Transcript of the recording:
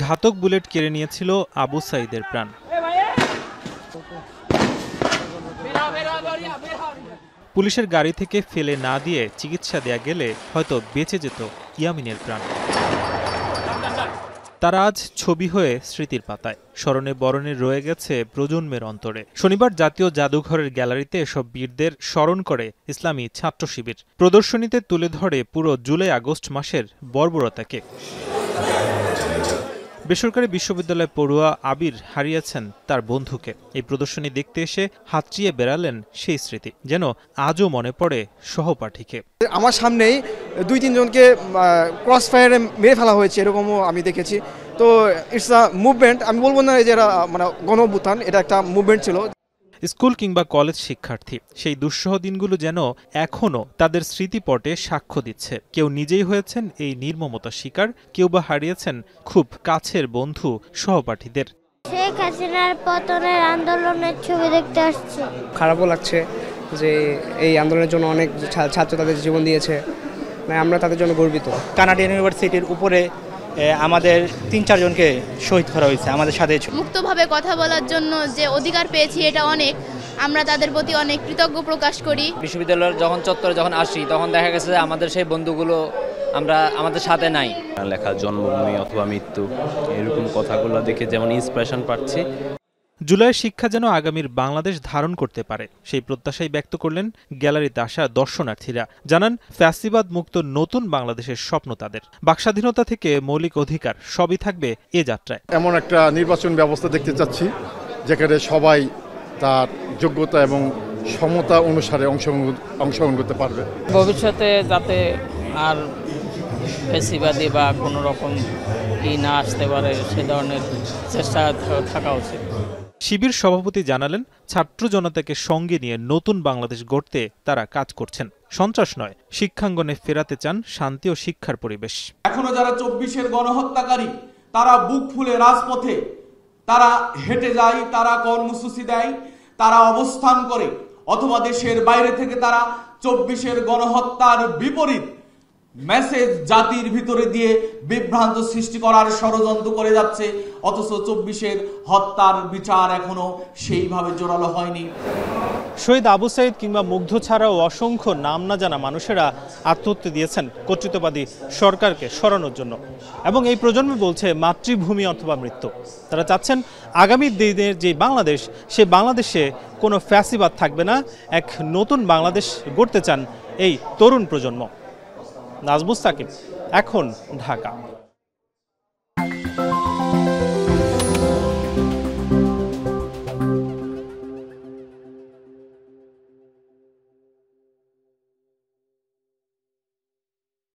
ঘাতক বুলেট কেড়ে নিয়েছিল আবু সাঈদের প্রাণ। পুলিশের গাড়ি থেকে ফেলে না দিয়ে চিকিৎসা দেয়া গেলে হয়তো বেঁচে যেত ইয়ামিনের প্রাণ। তারা আজ ছবি হয়ে স্মৃতির পাতায়, স্মরণে বরণে রয়ে গেছে প্রজন্মের অন্তরে। শনিবার জাতীয় জাদুঘরের গ্যালারিতে এসব বীরদের স্মরণ করে ইসলামী ছাত্র শিবির। প্রদর্শনীতে তুলে ধরে পুরো জুলাই আগস্ট মাসের বর্বরতাকে। বেসরকারি বিশ্ববিদ্যালয় পড়ুয়া আবির হারিয়েছেন তার বন্ধুকে। এই প্রদর্শনী দেখতে এসে হাতড়িয়ে বেড়ালেন সেই স্মৃতি, যেন আজও মনে পড়ে সহপাঠীকে। আমার সামনেই ২-৩ জনকে ক্রস ফায়ারে মেরে ফেলা হয়েছে, এরকমও আমি দেখেছি। তো ইটস আ মুভমেন্ট, আমি বলবো না যে মানে গণ-অভ্যুত্থান, এটা একটা মুভমেন্ট ছিল। স্কুল কিংবা কলেজ শিক্ষার্থী সেই দুঃসহ দিনগুলো যেন এখনও তাদের স্মৃতিপটে সাক্ষ্য দিচ্ছে। কেউ নিজেই হয়েছেন এই নির্মমতার শিকার, কেউ বা হারিয়েছেন খুব কাছের বন্ধু সহপাঠীদের। শেখ হাসিনার পতনের আন্দোলনের ছবি দেখতে আসছে। খারাপও লাগছে যে এই আন্দোলনের জন্য অনেক ছাত্র তাদের জীবন দিয়েছে, আমরা তাদের জন্য গর্বিত। কানাডিয়ান ইউনিভার্সিটির উপরে আমাদের ৩-৪ জনকে শহীদ করা হয়েছে আমাদের সাথে। মুক্তভাবে কথা বলার জন্য যে অধিকার পেয়েছি, এটা অনেক, আমরা তাদের প্রতি অনেক কৃতজ্ঞ প্রকাশ করি। বিশ্ববিদ্যালয়ের চত্বরে যখন আসি তখন দেখা গেছে যে আমাদের সেই বন্ধুগুলো আমাদের সাথে নাই। লেখা জন্মভূমি অথবা মৃত্যু, এরকম কথাগুলো দেখে যেমন ইন্সপিরেশন পাচ্ছি। জুলাইয়ের শিক্ষা যেন আগামীর বাংলাদেশ ধারণ করতে পারে, সেই প্রত্যাশাই ব্যক্ত করলেন গ্যালারিতে আসা দর্শনার্থীরা। জানান, ফ্যাসিবাদ মুক্ত নতুন বাংলাদেশের স্বপ্ন তাদের। বাকস্বাধীনতা থেকে মৌলিক অধিকার সবই থাকবে এ যাত্রায়। এমন একটা নির্বাচন ব্যবস্থা দেখতে যেখানে সবাই তার যোগ্যতা এবং সমতা অনুসারে অংশগ্রহণ করতে পারবে। ভবিষ্যতে যাতে আর ফ্যাসিবাদী বা কোনো রকম না আসতে পারে, সে ধরনের চেষ্টা থাকা উচিত। শিবির সভাপতি জানালেন, ছাত্র জনতাকে সঙ্গে নিয়ে নতুন বাংলাদেশ গড়তে তারা কাজ করছেন। সন্ত্রাস নয়, শিক্ষাঙ্গনে ফেরাতে চান শান্তি ও শিক্ষার পরিবেশ। এখনো যারা ২৪-এর গণহত্যাকারী, তারা বুক ফুলে রাজপথে তারা হেঁটে যায়, তারা কর্মসূচি দেয়, তারা অবস্থান করে, অথবা দেশের বাইরে থেকে তারা ২৪-এর গণহত্যার বিপরীত মেসেজ জাতির ভিতরে দিয়ে বিভ্রান্ত সৃষ্টি করার ষড়যন্ত্র করে যাচ্ছে, অথচ ২৪-এর হত্যার বিচার এখনো সেইভাবে জোরালো হয়নি। শহীদ আবু সাঈদ কিংবা মুগ্ধ ছাড়াও অসংখ্য নাম না জানা মানুষেরা আত্মহত্যা দিয়েছেন কর্তৃত্ববাদী সরকারকে সরানোর জন্য। এবং এই প্রজন্ম বলছে মাতৃভূমি অথবা মৃত্যু। তারা চাচ্ছেন আগামী দিনের যে বাংলাদেশ, সে বাংলাদেশে কোনো ফ্যাসিবাদ থাকবে না, এক নতুন বাংলাদেশ গড়তে চান এই তরুণ প্রজন্ম। নাজমুস সাকিব, এখন, ঢাকা।